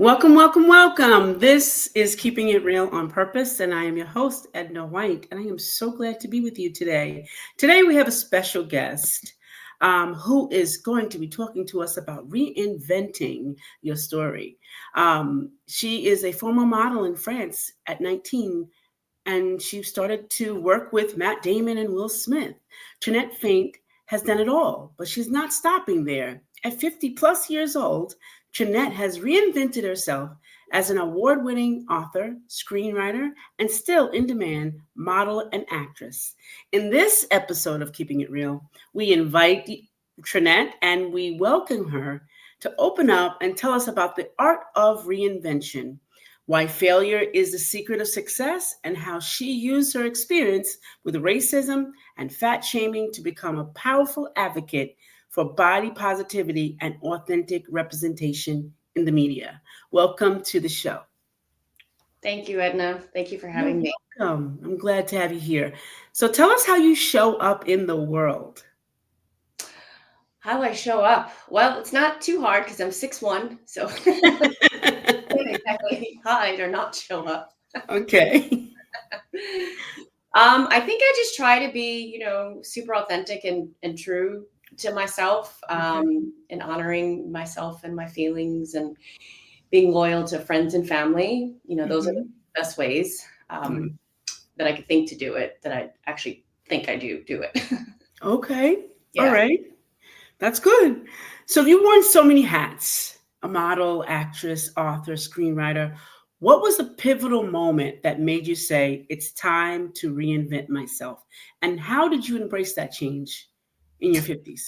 Welcome, welcome, welcome. This is Keeping It Real on Purpose, and I am your host, Edna White, and I am so glad to be with you today. Today, we have a special guest who is going to be talking to us about reinventing your story. She is a former model in France at 19, and she started to work with Matt Damon and Will Smith. Trinette Faint has done it all, but she's not stopping there. At 50 plus years old, Trinette has reinvented herself as an award-winning author, screenwriter, and still in-demand model and actress. In this episode of Keeping It Real, we invite Trinette and we welcome her to open up and tell us about the art of reinvention, why failure is the secret of success, and how she used her experience with racism and fat shaming to become a powerful advocate for body positivity and authentic representation in the media. Welcome to the show. Thank you, Edna. Thank you for having me. Welcome. I'm glad to have you here. So tell us how you show up in the world. How do I show up? Well, it's not too hard because I'm 6'1", so can't exactly hide or not show up. Okay. I think I just try to be, super authentic and true to myself, and honoring myself and my feelings and being loyal to friends and family. Those are the best ways that I could think to do it, that I actually think I do it. Okay. Yeah. All right. That's good. So you've worn so many hats, a model, actress, author, screenwriter. What was the pivotal moment that made you say, it's time to reinvent myself? And how did you embrace that change in your 50s?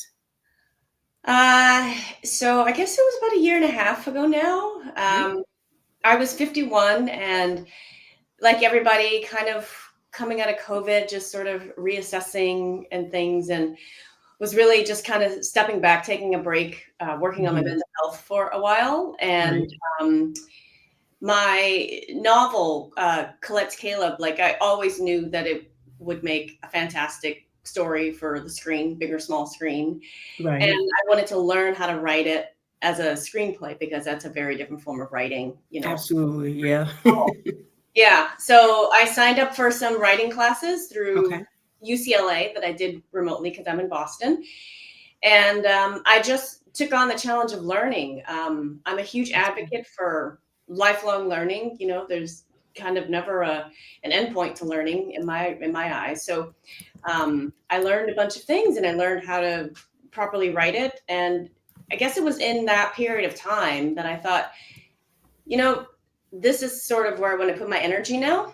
So I guess it was about a year and a half ago now. I was 51 and like everybody kind of coming out of COVID, just sort of reassessing and things, and was really just kind of stepping back, taking a break, working on my mental health for a while. And my novel, Colette's Caleb, like I always knew that it would make a fantastic story for the screen, big or small screen. Right. And I wanted to learn how to write it as a screenplay because that's a very different form of writing, Absolutely. Yeah. Yeah. So I signed up for some writing classes through Okay. UCLA that I did remotely because I'm in Boston. And I just took on the challenge of learning. I'm a huge advocate for lifelong learning. There's kind of never an endpoint to learning in my eyes. So I learned a bunch of things and I learned how to properly write it. And I guess it was in that period of time that I thought, this is sort of where I want to put my energy now.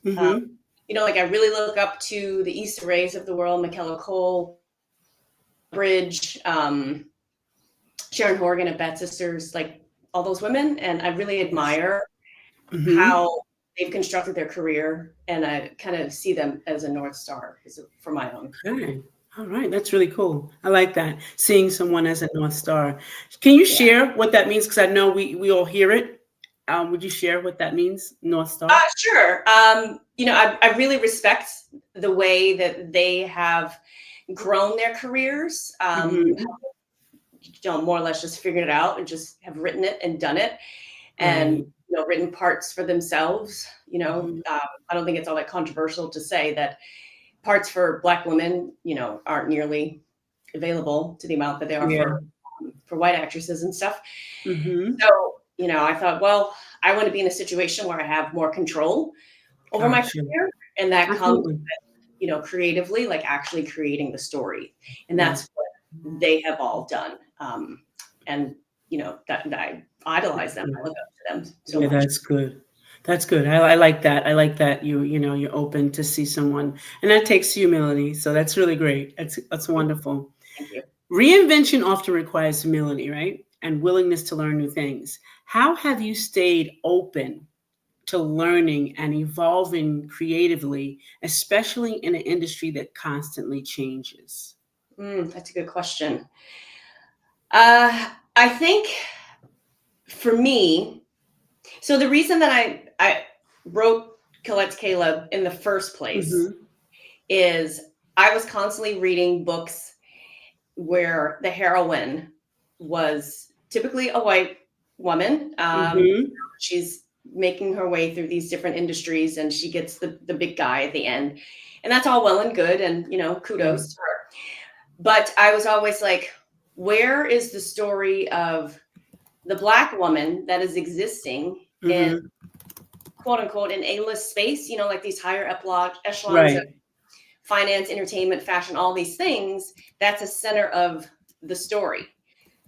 Like I really look up to the Issa Raes of the world, Michaela Cole, Bridge, Sharon Horgan of Bad Sisters, like all those women. And I really admire how they've constructed their career. And I kind of see them as a North Star for my own. Okay. All right. That's really cool. I like that. Seeing someone as a North Star. Can you share what that means? Because I know we all hear it. Would you share what that means, North Star? Sure. I really respect the way that they have grown their careers, more or less just figured it out and just have written it and done it and, written parts for themselves. I don't think it's all that controversial to say that parts for Black women, aren't nearly available to the amount that they are for white actresses and stuff. So, I thought, well, I want to be in a situation where I have more control over my career, and that comes with, creatively, like actually creating the story. And that's what they have all done. And, that I idolize them. I look up to them so much. That's good. That's good. I like that. I like that you're open to see someone, and that takes humility. So that's really great. That's wonderful. Thank you. Reinvention often requires humility, right? And willingness to learn new things. How have you stayed open to learning and evolving creatively, especially in an industry that constantly changes? That's a good question. I think for me, so the reason that I wrote Colette's Caleb in the first place is I was constantly reading books where the heroine was typically a white woman. Mm-hmm. She's making her way through these different industries, and she gets the big guy at the end. And that's all well and good. And, kudos to her. But I was always like, where is the story of the Black woman that is existing in quote unquote an A-list space, like these higher echelons of finance, entertainment, fashion, all these things? That's a center of the story.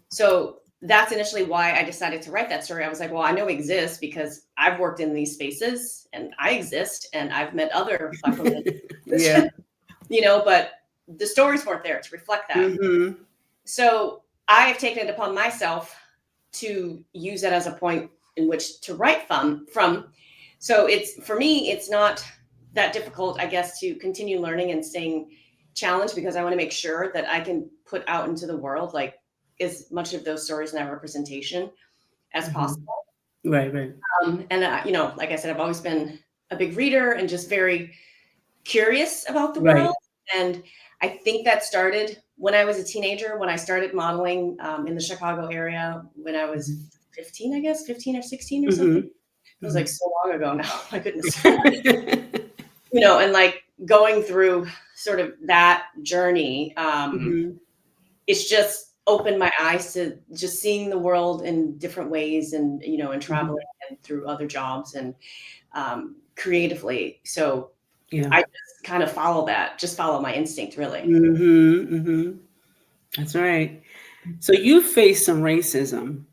So that's initially why I decided to write that story. I was like, well, I know it exists because I've worked in these spaces and I exist and I've met other Black women. Yeah. But the stories weren't there to reflect that. So I have taken it upon myself to use that as a point in which to write from. So for me, it's not that difficult, I guess, to continue learning and staying challenged, because I want to make sure that I can put out into the world like as much of those stories and that representation as possible. Right. And like I said, I've always been a big reader and just very curious about the world. And I think that started when I was a teenager, when I started modeling in the Chicago area when I was 15, I guess, 15 or 16 or something. It was like so long ago now. My goodness. And like going through sort of that journey, it's just opened my eyes to just seeing the world in different ways, and and traveling and through other jobs and creatively. So I just kind of follow my instinct, really. That's right. So you face some racism,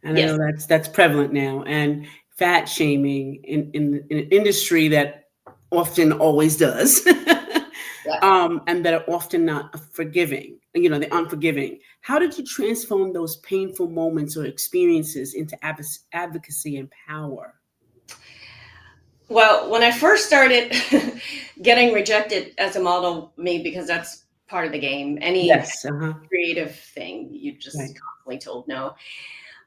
and I know that's prevalent now, and fat shaming in an industry that often always does. And that are often not forgiving, they're unforgiving. How did you transform those painful moments or experiences into advocacy and power? Well, when I first started getting rejected as a model, maybe because that's part of the game, any creative thing, you just constantly told no.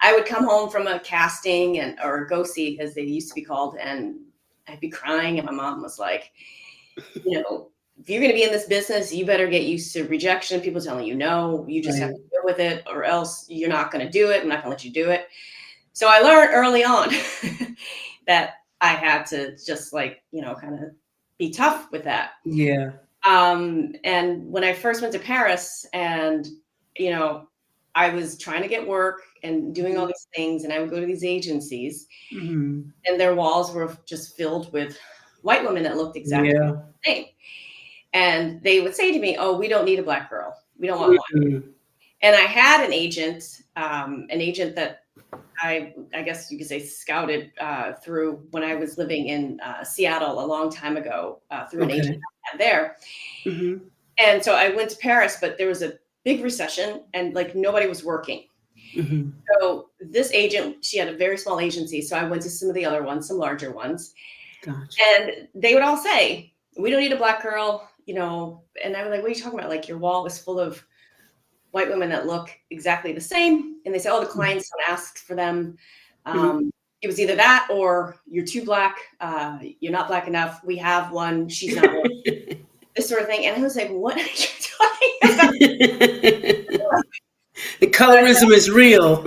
I would come home from a casting or go see, as they used to be called, and I'd be crying, and my mom was like, if you're going to be in this business, you better get used to rejection, people telling you no, you just have to deal with it, or else you're not going to do it. I'm not going to let you do it. So I learned early on that I had to just kind of be tough with that. Yeah. And when I first went to Paris, and, I was trying to get work and doing all these things, and I would go to these agencies, and their walls were just filled with white women that looked exactly the same. And they would say to me, oh, we don't need a Black girl. We don't want one. And I had an agent that I guess you could say scouted through when I was living in Seattle a long time ago through an agent I had there. And so I went to Paris, but there was a big recession and nobody was working. So this agent, she had a very small agency. So I went to some of the other ones, some larger ones. Gotcha. And they would all say, we don't need a Black girl, and I was like, what are you talking about? Like, your wall is full of white women that look exactly the same. And they say, oh, the clients don't ask for them. It was either that or you're too Black. You're not Black enough. We have one. She's not one. This sort of thing. And I was like, what are you talking about? The colorism is real.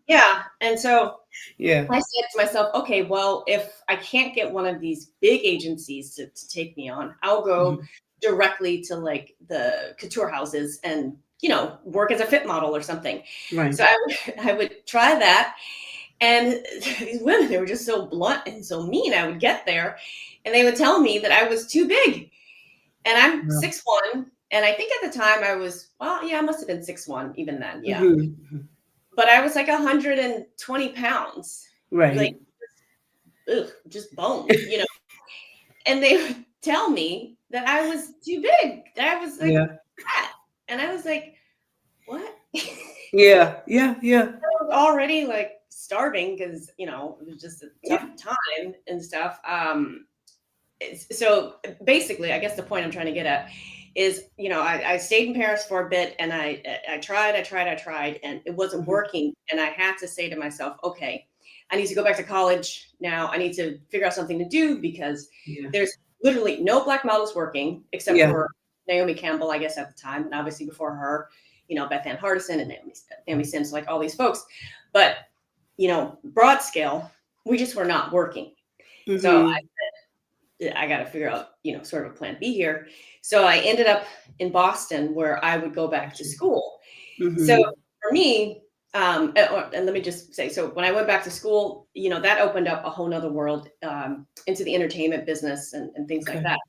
Yeah. And so I said to myself, okay, well, if I can't get one of these big agencies to take me on, I'll go directly to the couture houses and, work as a fit model or something. So I would try that. And these women, they were just so blunt and so mean. I would get there and they would tell me that I was too big. And I'm 6'1". And I think at the time I was, I must have been 6'1" even then. Yeah. But I was 120 pounds. Right. Just bone, And they would tell me that I was too big. That I was fat. And I was like, what? Yeah. I was already starving because, it was just a tough time and stuff. So basically, I guess the point I'm trying to get at is, I stayed in Paris for a bit and I tried, and it wasn't working. And I had to say to myself, okay, I need to go back to college now. I need to figure out something to do because there's literally no Black models working except for Naomi Campbell, I guess, at the time. And obviously before her, Beth Ann Hardison and Naomi Sims, all these folks. but, broad scale, we just were not working. So Mm-hmm. I got to figure out, sort of a plan B here. So I ended up in Boston where I would go back to school. So Mm-hmm. for me, and let me just say, so when I went back to school, that opened up a whole nother world into the entertainment business and things like Okay. that.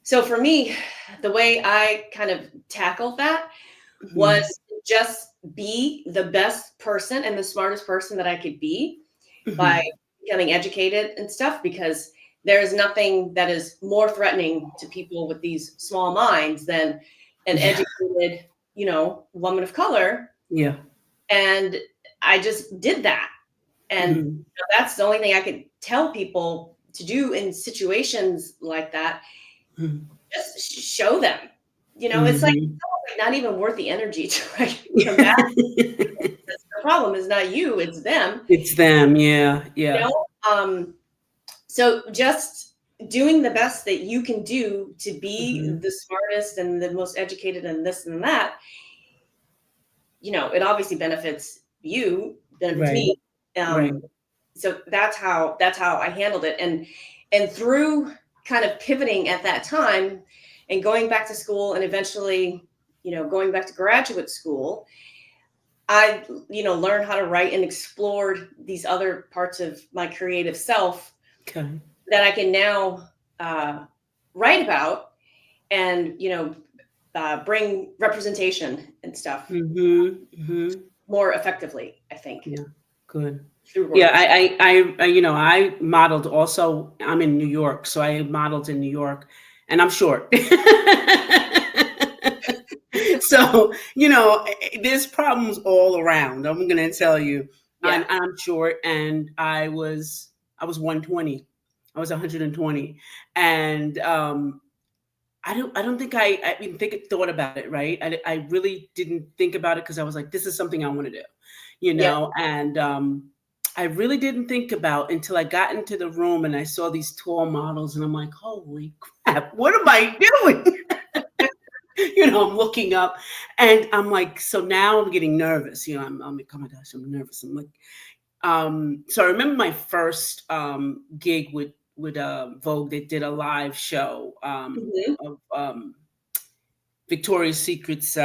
So for me, the way I kind of tackled that was Mm-hmm. just be the best person and the smartest person that I could be by Mm-hmm. becoming educated and stuff, because there is nothing that is more threatening to people with these small minds than an Yeah. educated, woman of color. Yeah. And I just did that. And Mm-hmm. that's the only thing I could tell people to do in situations like that. Just show them. It's like Mm-hmm. not even worth the energy to combat. The problem is not you, it's them. It's them. Yeah. You Yeah. know? So just doing the best that you can do to be Mm-hmm. the smartest and the most educated and this and that, it obviously benefits you, benefits Right. me. Right. So that's how I handled it. And through kind of pivoting at that time and going back to school and eventually, going back to graduate school, I, learned how to write and explored these other parts of my creative self Okay. that I can now write about and, bring representation and stuff Mm-hmm. Mm-hmm. more effectively, I think, Yeah. Good. through Yeah, work. I modeled also. I'm in New York, so I modeled in New York, and I'm short. So, there's problems all around. I'm gonna tell you. Yeah. I'm short, and I was 120. I was 120, and I don't think I even thought about it, right? I really didn't think about it because I was like, this is something I want to do, Yep. and I really didn't think about until I got into the room and I saw these tall models, and I'm like, holy crap, what am I doing? I'm looking up, and I'm like, so now I'm getting nervous. I'm like, oh my gosh, I'm nervous. I'm like, so I remember my first gig with Vogue. They did a live show Mhm. of Victoria's Secret's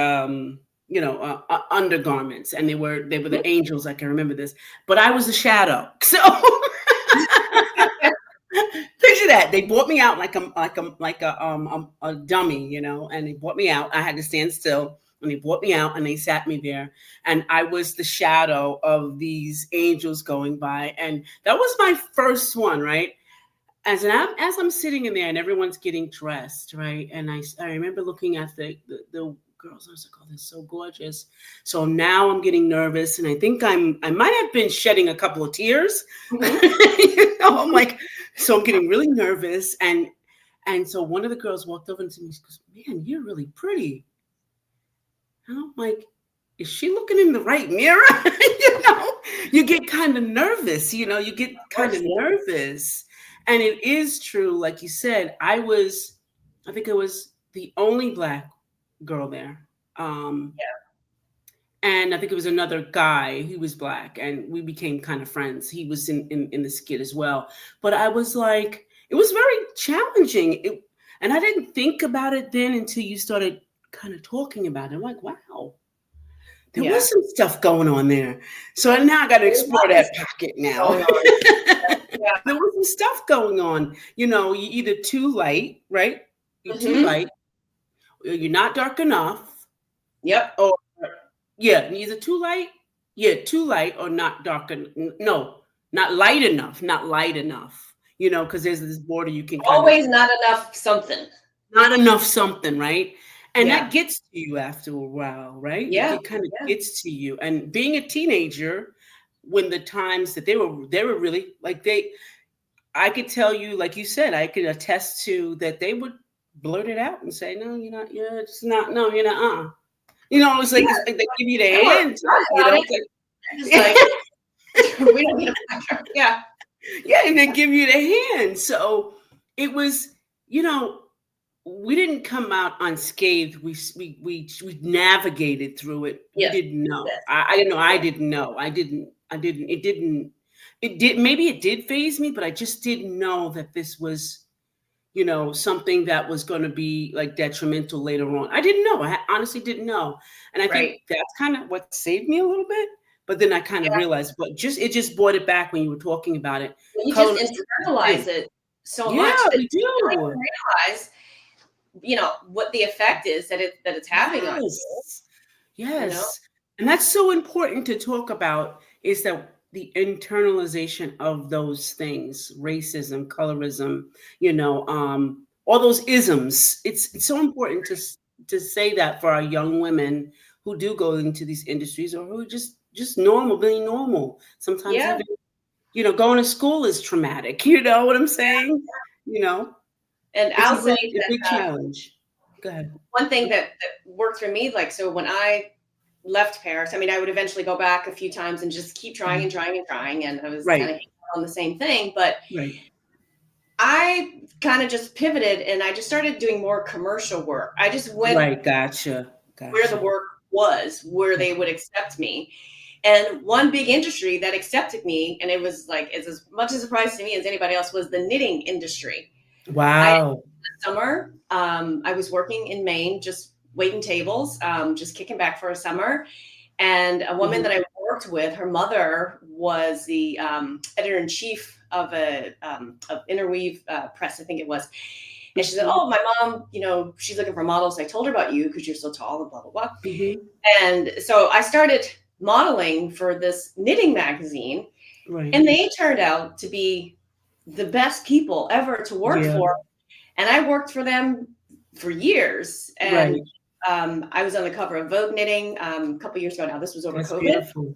undergarments, and they were the angels. I can remember this, but I was a shadow. So picture that. They brought me out like a dummy, and they brought me out. I had to stand still, and they brought me out, and they sat me there, and I was the shadow of these angels going by, and that was my first one, right? As I'm sitting in there, and everyone's getting dressed, right? And I remember looking at the girls. I was like, oh, they're so gorgeous. So now I'm getting nervous, and I think I might have been shedding a couple of tears. Mhm. I'm like, so I'm getting really nervous, and so one of the girls walked over to me. She goes, "Man, you're really pretty." And I'm like, "Is she looking in the right mirror?" You get kind of nervous. You get Of kind course. of Yeah. nervous, and it is true, like you said. I think I was the only black girl there. And I think it was another guy who was black, and we became kind of friends. He was in the skit as well. But I was like, it was very challenging. And I didn't think about it then until you started kind of talking about it. I'm like, wow, there Yeah. was some stuff going on there. So now I got to There's explore lots of that stuff pocket now. going on. Yeah. There was some stuff going on. You're either too light, right? You're too Mhm. light, or you're not dark enough, Yep. or yeah, neither too light. Yeah, too light or not dark. No, not light enough. Not light enough. Because there's this border you can kind of Always not enough something. not enough something, right? And that Yeah. gets to you after a while, right? It Yeah. get kind of Yeah. gets to you. And being a teenager, when the times that they were really like I could tell you, like you said, I could attest to that they would blurt it out and say, "No, you're not. You're just not. No, you're not." It's like they give you They their were hand to it. upfront about it. It's They're just like, we don't need a factor. Yeah. yeah, and they give you the hand. So it was, you know, we didn't come out unscathed. We navigated through it. We Yes. didn't know. Yes. I didn't know. I Yeah. didn't know. I didn't. I didn't. It didn't. It did. Maybe it did phase me, but I just didn't know that this was, something that was going to be like detrimental later on. I didn't know. I honestly didn't know, and I think Right. that's kind of what saved me a little bit. But then I kind of Yeah. realized, but it just brought it back when you were talking about it. Well, you just Color is big. internalize it so Yeah, much that we you don't do. even realize, what the effect is that it's having on you, Yes. you know? Yes. And that's so important to talk about is that the internalization of those things, racism, colorism, all those isms. It's so important to say that for our young women who do go into these industries or who are just normal, being normal. Sometimes Yeah. even, going to school is traumatic. You know what I'm saying? You know, And it's I'll say a big that, challenge. Go ahead. one thing that worked for me, like, so when I left Paris, I mean, I would eventually go back a few times and just keep trying and Mhm. trying and trying, and I was kind Right. of on the same thing, but Right. I kind of just pivoted and I just started doing more commercial work. I just went Right, gotcha, where the gotcha. work was, where they would accept me. And one big industry that accepted me, and it was like it's as much a surprise to me as anybody else, was the knitting industry. I Wow. summer, I was working in Maine, just waiting tables, just kicking back for a summer. And a woman Mhm, that I worked with, her mother was the editor in chief of of Interweave Press, I think it was. And she said, mhm, "Oh, my mom, she's looking for models. I told her about you because you're so tall and blah blah blah." mhm. And so I started modeling for this knitting magazine, Right. and they turned out to be the best people ever to work Yeah, for. And I worked for them for years. And right. I was on the cover of Vogue Knitting a couple years ago now. This was over That's COVID. beautiful.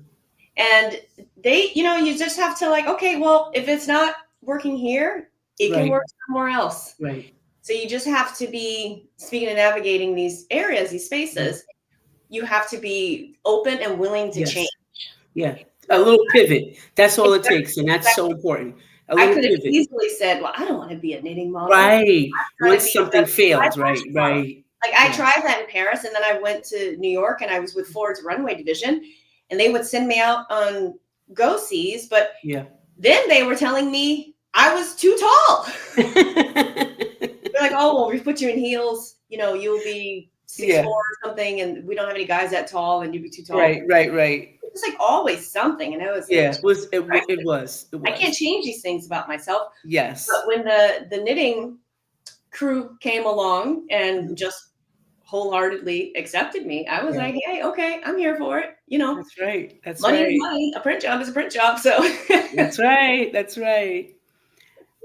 And they, you just have to like, okay, well, if it's not working here, it can Right, work somewhere else. right, So you just have to be, speaking of navigating these areas, these right. spaces, you have to be open and willing to change. Yes. Yeah. You A know, little pivot. That's all it exactly, takes, and that's so exactly. important. A I little could have pivot. easily said, well, I don't want to be a knitting model. Right. I want to Once be something a fails, right, fashion model. right. Like I Yes. tried that in Paris, and then I went to New York, and I was with Ford's runway division, and they would send me out on go sees, but Yeah. then they were telling me I was too tall. They're like, "Oh, well, we put you in heels. You'll be 6'4" Yeah. or something, and we don't have any guys that tall, and you'd be too tall." Right, right, right. It was like always something, and I was like, Yeah, "Jesus it Christ, was. It I can't was. change these things about myself." But Yes. when the knitting crew came along and Mhm. just wholeheartedly accepted me, I was Yeah. like, "Hey, okay, I'm here for it." That's right. That's Money is right. money. A print job is a print job. So, That's right. That's right.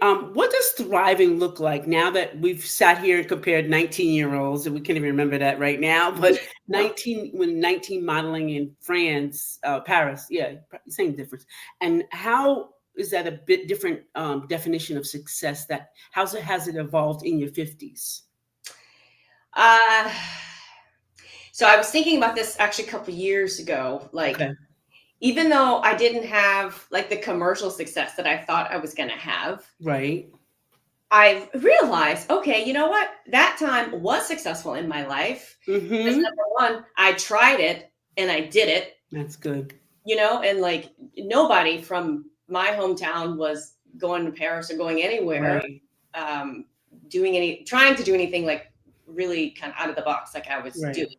What does thriving look like now that we've sat here and compared 19-year-olds, and we can't even remember that right now, but yeah. 19 modeling in France, Paris, yeah, same difference. And how is that a bit different definition of success? Has it evolved in your 50s? Uh, so I was thinking about this actually a couple years ago. Like, Okay, even though I didn't have like the commercial success that I thought I was going to have, right. I realized, okay, you know what? That time was successful in my life because Mm-hmm. number one, I tried it and I did it, That's good. and like nobody from my hometown was going to Paris or going anywhere, Right. um, trying to do anything like really kind of out of the box like I was Right. doing.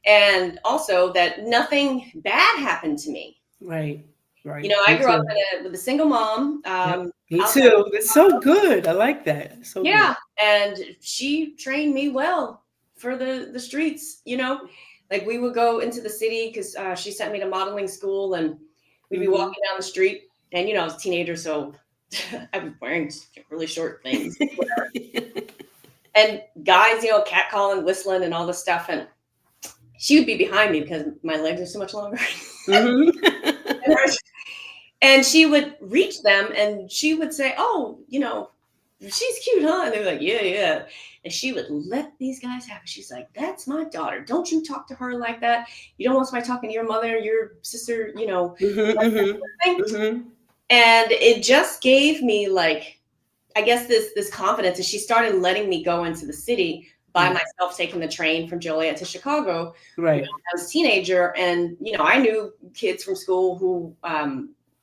And also that nothing bad happened to me. Right. Right. I Me grew up too. with a single mom, Yep. Me outside of too. That's so good. I like that. So good. yeah, and she trained me well for the streets. Like we would go into the city because she sent me to modeling school, and we'd be Hmm. walking down the street, and I was a teenager, so I was wearing really short things, and guys, catcalling, whistling, and all this stuff, and she would be behind me because my legs are so much longer. Hmm. And she would reach them and she would say, "Oh, she's cute, huh?" And they were like, "Yeah, yeah." And she would let these guys have it. She's like, "That's my daughter. Don't you talk to her like that. You don't want somebody talking to your mother, your sister, Hmm. like that Hmm. sort of thing." Hmm. And it just gave me like I guess this confidence, and she started letting me go into the city by myself, taking the train from Joliet to Chicago when Right. I was a teenager. And, I knew kids from school who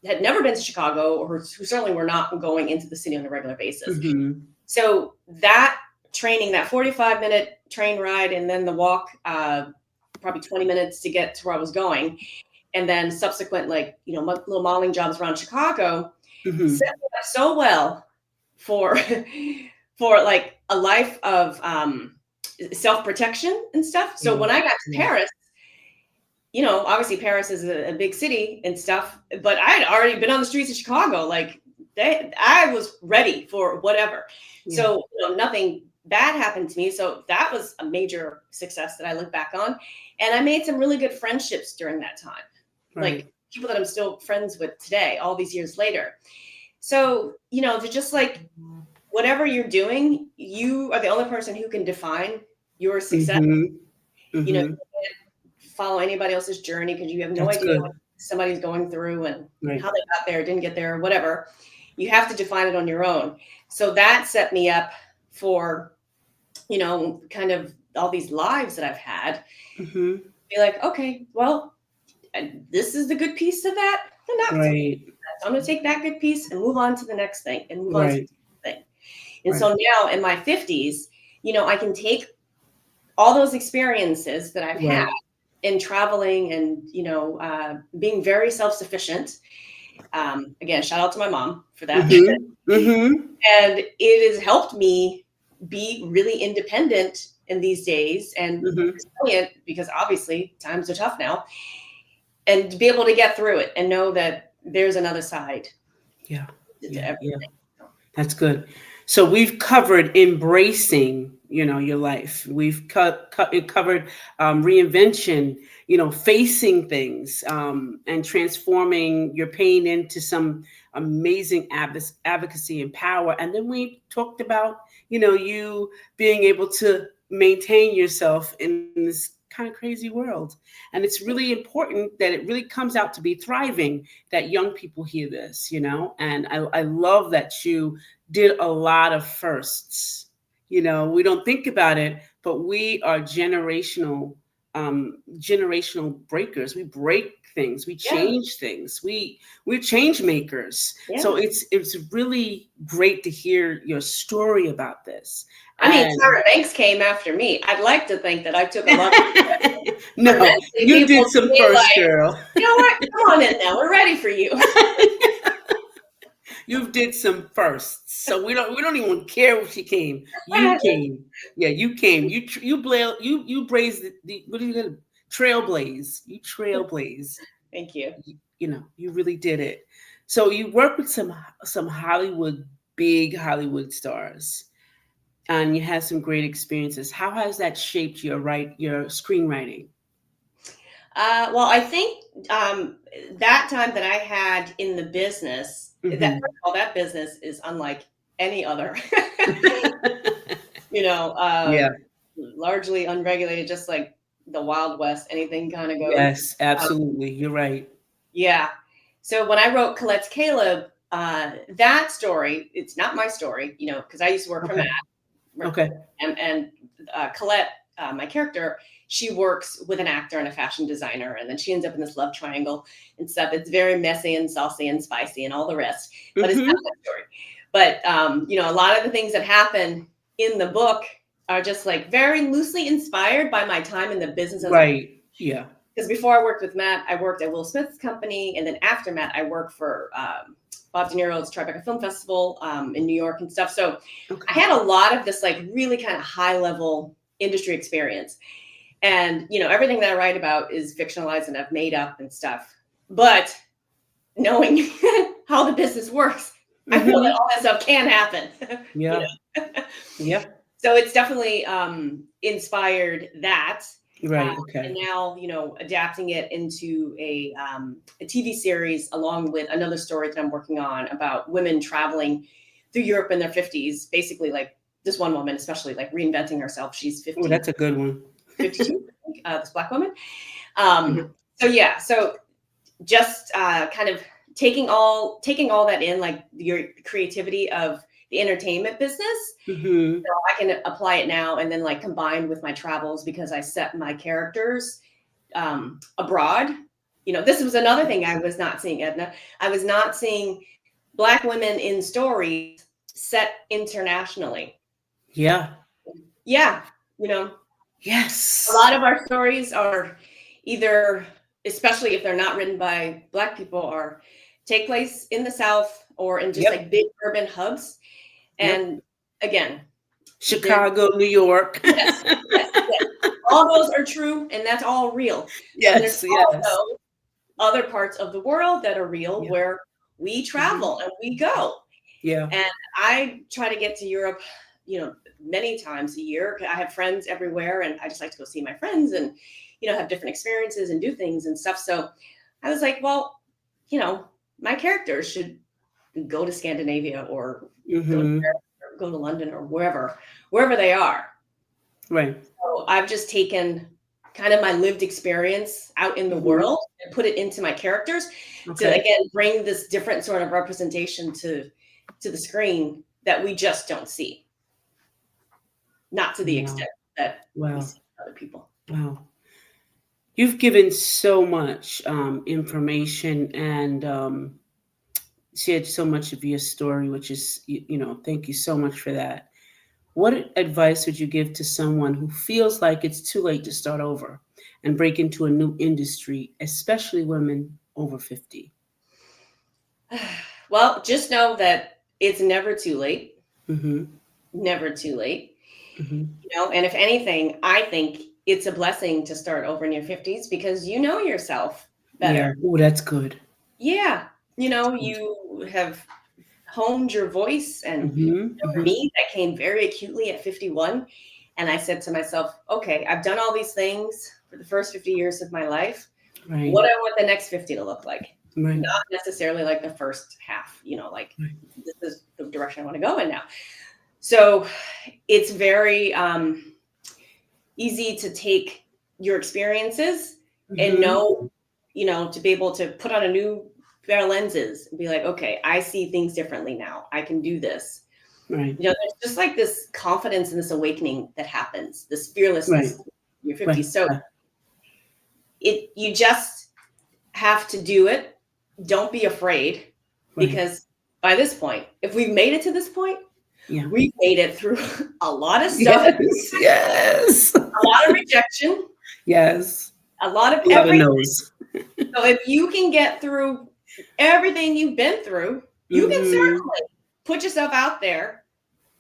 had never been to Chicago, or who certainly were not going into the city on a regular basis. Mm-hmm. So that training, that 45-minute train ride, and then the walk, probably 20 minutes to get to where I was going, and then subsequent, like, little modeling jobs around Chicago, Mm-hmm. set me up so well for for like a life of self-protection and stuff. So Yeah. when I got to Yeah. Paris, obviously Paris is a big city and stuff, but I had already been on the streets of Chicago. Like, I was ready for whatever. Yeah. So, nothing bad happened to me. So that was a major success that I look back on. And I made some really good friendships during that time. Right. Like, people that I'm still friends with today, all these years later. So, they're just like, whatever you're doing, you are the only person who can define your success. Mm-hmm. You Mm-hmm. can't follow anybody else's journey, because you have no That's idea what good. somebody's going through and Right. how they got there, didn't get there, or whatever. You have to define it on your own. So that set me up for, kind of all these lives that I've had. Mm-hmm. Be like, okay, well, this is the good piece of that, the not so. Right. So I'm going to take that good piece and move on to the next thing, and move on to the Right. next thing. And Right. so now in my 50s, I can take all those experiences that I've had Right. in traveling and, being very self-sufficient. Again, shout out to my mom for that. Mm-hmm. Mm-hmm. And it has helped me be really independent in these days, and Mm-hmm. resilient, because obviously times are tough now, and to be able to get through it and know that there's another side Yeah. to Yeah. everything. Yeah. That's good. So we've covered embracing, your life. We've covered reinvention, facing things, and transforming your pain into some amazing advocacy and power. And then we talked about, you being able to maintain yourself in this kind of crazy world. And it's really important that it really comes out to be thriving, that young people hear this, and I love that you did a lot of firsts. We don't think about it, but we are generational breakers. We break things, we Yeah. change things, we're change makers. So Yeah. it's really great to hear your story about this. I mean, And Tyra Banks came after me. I'd like to think that I took a lot of no, eventually you people did to some be first, like, girl. you know what? Come on in now. We're ready for you. You did some firsts, so we don't even care if she came. You came, yeah, you came. You brazed the what are you gonna trailblaze? You trailblazed. Thank you. You really did it. So you work with some big Hollywood stars, and you had some great experiences. How has that shaped your screenwriting? Well, I think that time that I had in the business, that first Hmm. of all, that business is unlike any other. Yeah. Largely unregulated, just like the Wild West. Anything kind of goes. Yes, Um, absolutely. You're right. yeah. So when I wrote Colette's Caleb, that story, it's not my story, because I used to work for Okay. Matt. Okay. And Colette, my character, she works with an actor and a fashion designer, and then she ends up in this love triangle and stuff. It's very messy and saucy and spicy and all the rest, but it's not Hmm. that story. But a lot of the things that happen in the book are just like very loosely inspired by my time in the business as a whole. Right. Yeah. Because before I worked with Matt, I worked at Will Smith's company, and then after Matt, I worked for Bob De Niro's Tribeca Film Festival in New York and stuff. So I Okay. had a lot of this like really kind of high level industry experience. And, everything that I write about is fictionalized and I've made up and stuff. But knowing how the business works, I feel that Hmm. all that stuff can happen. you Yeah. know? Yeah. So it's definitely inspired that. Right. And Okay. now, adapting it into a TV series, along with another story that I'm working on about women traveling through Europe in their 50s, basically like this one woman, especially like reinventing herself. She's Oh, 50, that's a good one. 52, I think, this Black woman. Mhm. So yeah, so just kind of taking all that in, like your creativity of the entertainment business. Mm-hmm. So I can apply it now and then like combined with my travels because I set my characters abroad. This was another thing I was not seeing, Edna. I was not seeing Black women in stories set internationally. Yeah. Yeah. A Yes. lot of our stories are either, especially if they're not written by Black people, are take place in the South or in just Yep. like big urban hubs. And again, Chicago, New York. yes. All those are true, and that's all real. And there's also other parts of the world that are real where we travel and we go. Yeah. And I try to get to Europe, many times a year. I have friends everywhere, and I just like to go see my friends and, have different experiences and do things and stuff. So I was like, well, my characters should go to Scandinavia or go to Paris or go to London or wherever they are. Right. So I've just taken kind of my lived experience out in the world and put it into my characters to, again, bring this different sort of representation to the screen that we just don't see. Not to the extent that we see other people. Wow. You've given so much information and shared so much of your story, which is, thank you so much for that. What advice would you give to someone who feels like it's too late to start over and break into a new industry, especially women over 50? Well, just know that it's never too late. Mm-hmm. Never too late. Mm-hmm. And if anything, I think it's a blessing to start over in your 50s because you know yourself better. Yeah. Oh, that's good. Yeah. You have honed your voice. And for me, that came very acutely at 51. And I said to myself, okay, I've done all these things for the first 50 years of my life. Right. What do I want the next 50 to look like? Right. Not necessarily like the first half, this is the direction I want to go in now. So it's very easy to take your experiences and know, to be able to put on a new pair of lenses and be like, okay, I see things differently now. I can do this. Right. There's just like this confidence and this awakening that happens, this fearlessness. You're 50. So you just have to do it. Don't be afraid because by this point, if we've made it to this point, we've made it through a lot of stuff. Yes. A lot of rejection. Yes. A lot of everything. So if you can get through everything you've been through, you can certainly put yourself out there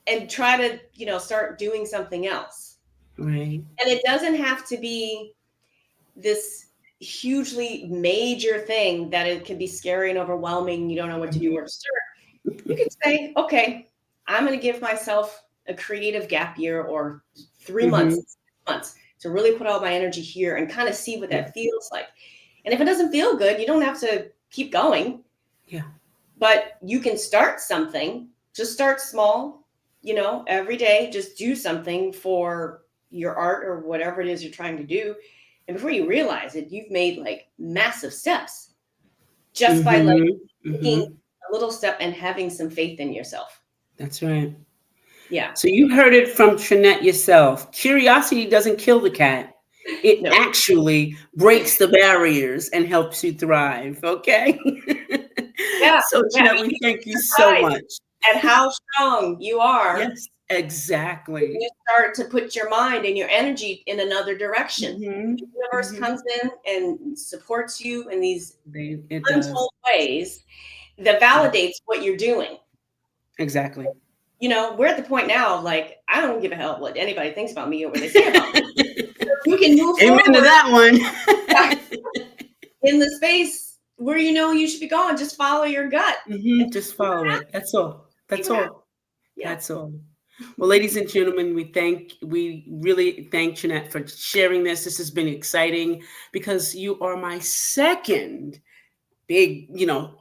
and try to, start doing something else. Right. And it doesn't have to be this hugely major thing that it can be scary and overwhelming. You don't know what to do or to start. You could say, okay, I'm going to give myself a creative gap year or 3 months, 6 months to really put all my energy here and kind of see what that feels like. And if it doesn't feel good, you don't have to keep going. Yeah. But you can start something. Just start small, every day. Just do something for your art or whatever it is you're trying to do. And before you realize it, you've made like massive steps just by like taking a little step and having some faith in yourself. That's right. Yeah. So you heard it from Trinette yourself. Curiosity doesn't kill the cat. It actually breaks the barriers and helps you thrive. Okay. Yeah. So Trinette, we thank you so much. And how strong you are. Yes, exactly. You start to put your mind and your energy in another direction. The universe comes in and supports you in these untold ways that validates what you're doing. Exactly. We're at the point now, like, I don't give a hell what anybody thinks about me or what they say about me. You can move forward. Amen to that one. In the space where you should be going. Just follow your gut. Just follow it. That's all. That's all. Yeah. That's all. Well, ladies and gentlemen, we really thank Trinette for sharing this. This has been exciting because you are my second big,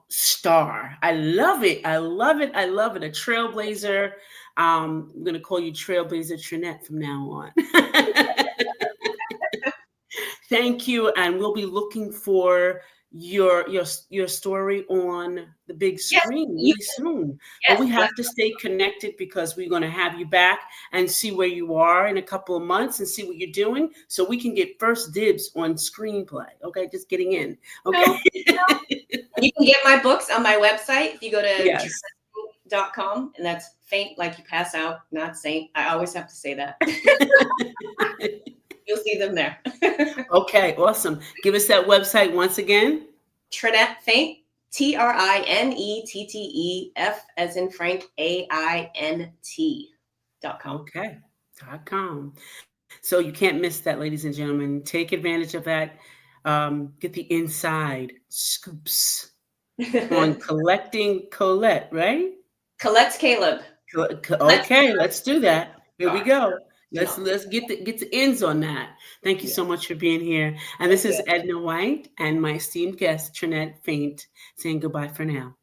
star. I love it. I love it. I love it. A trailblazer. I'm going to call you Trailblazer Trinette from now on. Thank you. And we'll be looking for your story on the big Yes, screen you really soon. But yes, we have to stay connected because we're going to have you back and see where you are in a couple of months and see what you're doing, so we can get first dibs on screenplay. Okay, just getting in. Okay. you can get my books on my website if you go to Yes. trinette.com, and that's faint like you pass out, not saint. I always have to say that. You'll see them there. Okay, awesome. Give us that website once again. Trinette Faint, TRINETTEF as in Frank, AINT.com. Okay. .com. So you can't miss that, ladies and gentlemen. Take advantage of that. Get the inside scoops on collecting Colette, right? Colette's Caleb. Colette's Okay, let's do that. Here we star. go. No. Let's get the ends on that. Thank you Yeah. so much for being here. And Thank this is you. Edna White and my esteemed guest, Trinette Faint, saying goodbye for now.